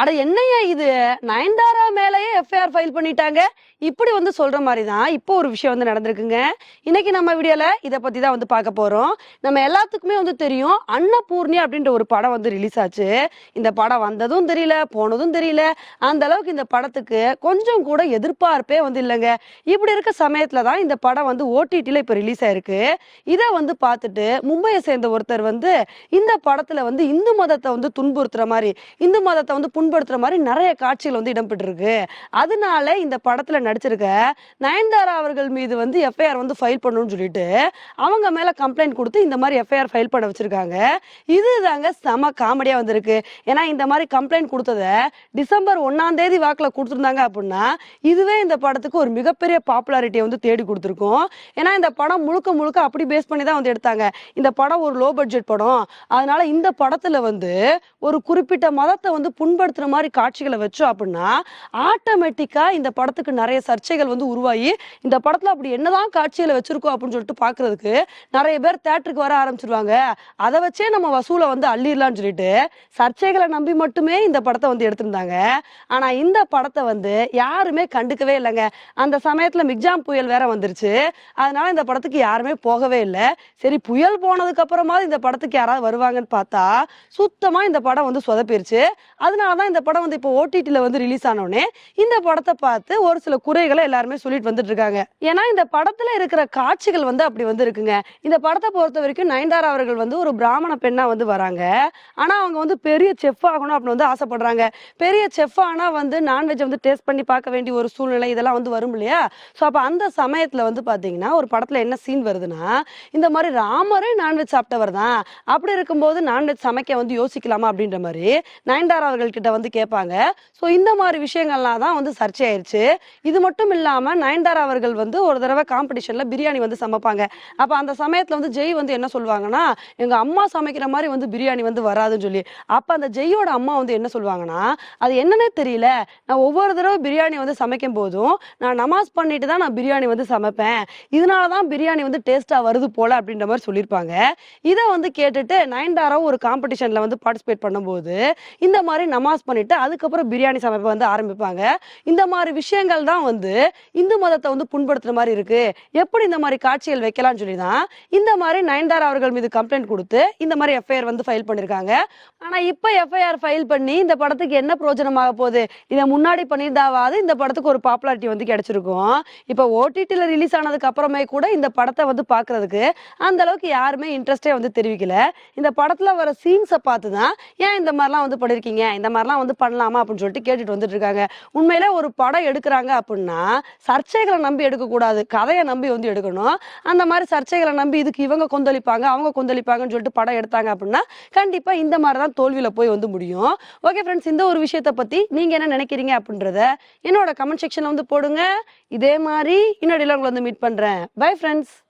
அட என்னய்யா இது? நயன்தாரா மேலயே எஃப்ஐஆர் ஃபைல் பண்ணிட்டாங்க. இப்படி சொல்ற மாரி தான் இப்போ ஒரு விஷயம் நடந்திருக்குங்க. இன்னைக்கு நம்ம வீடியோல இத பத்தி தான் பார்க்க போறோம். நம்ம எல்லாத்துக்குமே தெரியும். அன்னபூர்ணி அப்படின்ற ஒரு படம் ரிலீஸ் ஆச்சு. இந்த படம் வந்ததும் தெரியல, போனதும் தெரியல. அந்த அளவுக்கு இந்த படத்துக்கு கொஞ்சம் கூட எதிர்பார்ப்பே இல்லங்க. இப்படி இருக்க சமயத்துல தான் இந்த படம் ஓடிடில இப்ப ரிலீஸ் ஆயிருக்கு. இத பார்த்துட்டு மும்பைய சேர்ந்த ஒருத்தர் இந்த படத்துல இந்து மதத்த துன்புறுத்துற மாரி, இந்து மதத்த புண்படுத்துற மாதிரி நிறைய காட்சிகள் இடம்பெற்றிருக்கு. அதனால இந்த படத்துல நடிச்சிருக்க நயன்தாரா அவர்கள் மீது எஃப்ஐஆர் ஃபைல் பண்ணணும்னு சொல்லிட்டு அவங்க மேல கம்ப்ளைண்ட் கொடுத்து இந்த மாதிரி எஃப்ஐஆர் ஃபைல் பண்ண வச்சிருக்காங்க. இதுதாங்க செம காமெடியா வந்திருக்கு. ஏன்னா இந்த மாதிரி கம்ப்ளைண்ட் கொடுத்தத டிசம்பர் 1ஆம் தேதி வாக்குல கொடுத்திருந்தாங்க அப்படின்னா இதுவே இந்த படத்துக்கு ஒரு மிகப்பெரிய பாப்புலாரிட்டியை தேடி கொடுத்திருக்கும். ஏன்னா இந்த படம் முழுக்க முழுக்க அப்படி பேஸ் பண்ணி தான் எடுத்தாங்க. இந்த படம் ஒரு லோ பட்ஜெட் படம். அதனால இந்த படத்துல ஒரு குறிப்பிட்ட மதத்தை புண்படுத்துற மாதிரி காட்சிகளை வச்சோம் அப்படின்னா ஆட்டோமேட்டிக்கா இந்த படத்துக்கு நிறைய சர்ச்சைகள் உருவாகி இந்த படத்துல அப்படி என்னதான் காட்சிகளை வச்சிருக்கோம் அப்படின்னு சொல்லிட்டு பாக்குறதுக்கு நிறைய பேர் தியேட்டருக்கு வர ஆரம்பிச்சிருவாங்க. அதை வச்சே நம்ம வசூலை அள்ளிடலாம்னு சொல்லிட்டு சர்ச்சைகளை நம்பி மட்டுமே இந்த படத்தை எடுத்திருந்தாங்க. ஆனா இந்த படத்தை யாருமே கண்டுக்கவே இல்லைங்க. அந்த சமயத்துல மிக்ஜாம் புயல் வேற வந்துருச்சு. அதனால இந்த படத்துக்கு யாருமே போகவே இல்லை. சரி, புயல் போனதுக்கு அப்புறமா இந்த படத்துக்கு யாராவது வருவாங்கன்னு பார்த்தா சுத்தமா இந்த படம் சொதப்பிருச்சு. அதனாலதான் இந்த படம் இப்போ ஓடிடில ரிலீஸ் ஆனோடனே இந்த படத்தை பார்த்து ஒரு சில குறைகளை எல்லாருமே சொல்லிட்டு வந்துட்டு இருக்காங்க. ஏன்னா இந்த படத்துல இருக்கிற காட்சிகள் அப்படி இருக்குங்க. இந்த படத்தை பொறுத்த வரைக்கும் நயன்தாரா அவர்கள் ஒரு பிராமண பெண்ணா வராங்க. ஆனா அவங்க பெரிய செஃப் ஆகணும் அப்படின்னு ஆசைப்படுறாங்க. பெரிய செஃப் ஆனா நான்வெஜ் டேஸ்ட் பண்ணி பார்க்க வேண்டிய ஒரு சூழ்நிலை இதெல்லாம் வரும் இல்லையா? சோ அப்ப அந்த சமயத்துல பாத்தீங்கன்னா ஒரு படத்துல என்ன சீன் வருதுன்னா, இந்த மாதிரி ராமரே நான்வெஜ் சாப்பிட்டவர் தான், அப்படி இருக்கும்போது நான்வெஜ் சமைக்க யோசிக்கலாமா அப்படின்ற மாதிரி நயன்தாரா அவர்கள் கிட்ட கேட்பாங்க. சோ இந்த மாதிரி விஷயங்கள்லாம் தான் சர்ச்சை ஆயிருச்சு. இது மட்டும் இல்லாம நயன்தாரா அவர்கள் ஒரு தடவை காம்படிஷன்ல பிரியாணி சமைப்பாங்க. அப்ப அந்த சமயத்துல ஜெய் என்ன சொல்லுவாங்கன்னா, எங்க அம்மா சமைக்கிற மாதிரி பிரியாணி வராதுன்னு சொல்லி. அப்ப அந்த ஜெய்யோட அம்மா என்ன சொல்லுவாங்கன்னா, அது என்னன்னே தெரியல, நான் ஒவ்வொரு தடவை பிரியாணி சமைக்கும் போதும் நான் நமாஸ் பண்ணிட்டு தான் நான் பிரியாணி சமைப்பேன், இதனாலதான் பிரியாணி டேஸ்டா வருது போல அப்படின்ற மாதிரி சொல்லியிருப்பாங்க. இதை கேட்டுட்டு நயன்தாராவும் ஒரு காம்படிஷன்ல பார்ட்டிசிபேட் பண்ணும்போது இந்த மாதிரி நமாஸ் பண்ணிட்டு அதுக்கப்புறம் பிரியாணி சமைப்ப ஆரம்பிப்பாங்க. இந்த மாதிரி விஷயங்கள் தான் இந்து மதத்தை புண்படுத்துற மாதிரி இருக்கு, எப்படி இந்த மாதிரி காட்சிகள் வைக்கலாம்னு சொல்லி தான் இந்த மாதிரி நயன்தாரா அவர்கள் மீது கம்ப்ளைண்ட் கொடுத்து இந்த மாதிரி எஃப்ஐஆர் ஃபைல் பண்ணிருக்காங்க. ஆனா இப்ப எஃப்ஐஆர் ஃபைல் பண்ணி இந்த படத்துக்கு என்ன பிரயோஜனமாக போகுது? இதை முன்னாடி பண்ணியிருந்தாவது இந்த படத்துக்கு ஒரு பாப்புலாரிட்டி கிடைச்சிருக்கும். இப்ப ஓடிடில ரிலீஸ் ஆனதுக்கு அப்புறமே கூட இந்த படத்தை பாக்குறதுக்கு அந்த அளவுக்கு யாருமே இன்ட்ரெஸ்டே தெரிவிக்கல. இந்த படத்துல வர சீன்ஸை பார்த்துதான் ஏன் இந்த மாதிரிலாம் பண்ணிருக்கீங்க, இந்த மாதிரிலாம் பண்ணலாமா அப்படின்னு சொல்லிட்டு கேட்டுட்டு வந்துட்டு இருக்காங்க. உண்மையிலே ஒரு படம் எடுக்கிறாங்க அப்படின்னா சர்ச்சைகளை நம்பி எடுக்க கூடாது, கதையை நம்பி எடுக்கணும். அந்த மாதிரி சர்ச்சைகளை நம்பி இதுக்கு இவங்க கொந்தளிப்பாங்க அவங்க கொந்தளிப்பாங்கன்னு சொல்லிட்டு படம் எடுத்தாங்க அப்படின்னா கண்டிப்பா இந்த மாதிரி தான் தோல்வியில போய் முடியும். ஓகே ஃப்ரெண்ட்ஸ், இந்த ஒரு விஷயத்தை பத்தி நீங்க என்ன நினைக்கிறீங்க அப்படின்றத என்னோட கமெண்ட் செக்ஷன்ல போடுங்க. இதே மாதிரி இன்னொரு உங்களை மீட் பண்றேன். Bye friends.